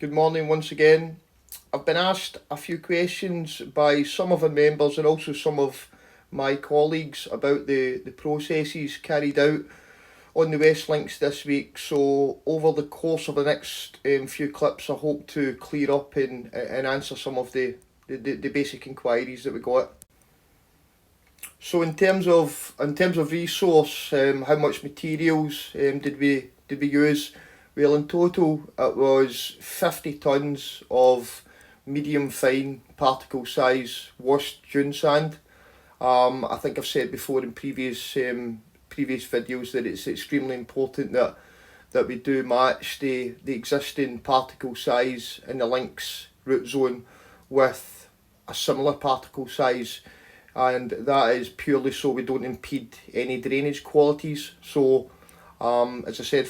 Good morning once again. I've been asked a few questions by some of our members and also some of my colleagues about the processes carried out on the West Links this week. So over the course of the next few clips, I hope to clear up and answer some of the basic inquiries that we got. So in terms of resource, how much materials did we use? Well, in total, it was 50 tonnes of medium fine particle size washed dune sand. I think I've said before in previous videos that it's extremely important that we do match the existing particle size in the links root zone with a similar particle size, and that is purely so we don't impede any drainage qualities. So as I said,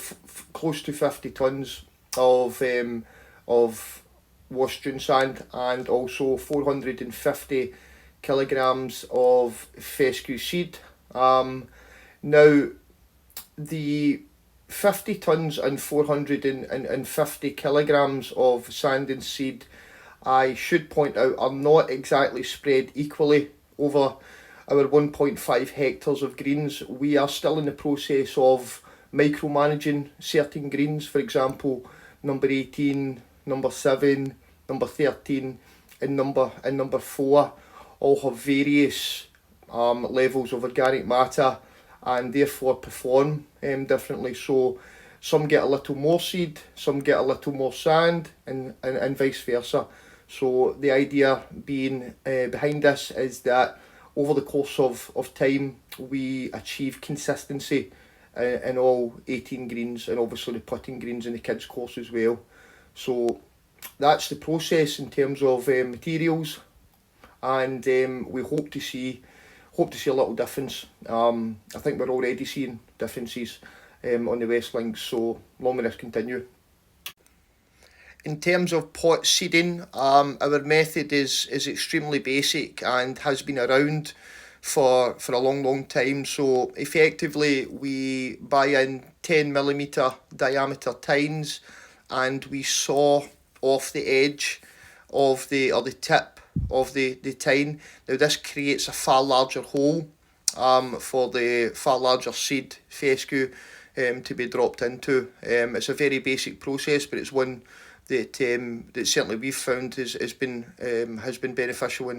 close to 50 tonnes of washed dune sand and also 450 kilograms of fescue seed. Now, the 50 tonnes and 450 kilograms of sand and seed, I should point out, are not exactly spread equally over our 1.5 hectares of greens. We are still in the process of micromanaging certain greens. For example, number 18, number 7, number 13 and number 4 all have various levels of organic matter and therefore perform differently. So some get a little more seed, some get a little more sand, and vice versa. So the idea being behind this is that over the course of time we achieve consistency in all 18 greens, and obviously the putting greens in the kids course as well. So that's the process in terms of materials, and we hope to see a little difference. I think we're already seeing differences on the West Links, so long may this continue. In terms of pot seeding, our method is extremely basic and has been around for a long time. So effectively we buy in 10mm diameter tines and we saw off the edge of the tip of the tine. Now this creates a far larger hole for the far larger seed fescue to be dropped into. It's a very basic process, but it's one that certainly we've found has been beneficial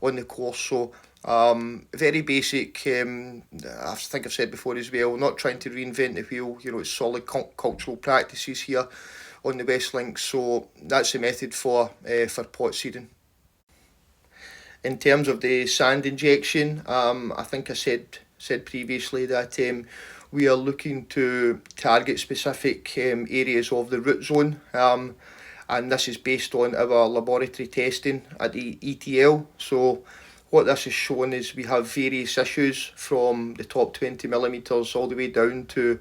on the course. So very basic. I think I've said before as well, not trying to reinvent the wheel. It's solid cultural practices here on the West Links. So that's the method for pot seeding. In terms of the sand injection, I think I said previously that we are looking to target specific areas of the root zone, and this is based on our laboratory testing at the ETL. So what this is showing is we have various issues from the top 20mm all the way down to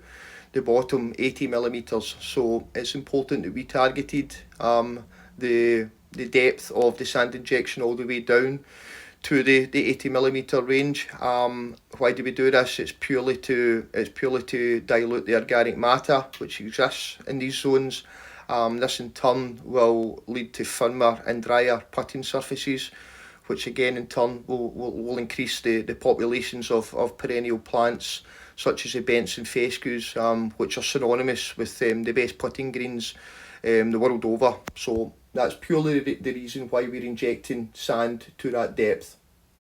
the bottom 80mm. So it's important that we targeted the depth of the sand injection all the way down to the 80mm range. Why do we do this? It's purely to dilute the organic matter which exists in these zones. This in turn will lead to firmer and drier putting surfaces, which again in turn will increase the populations of perennial plants such as the bents and fescues, which are synonymous with the best putting greens the world over. So that's purely the reason why we're injecting sand to that depth.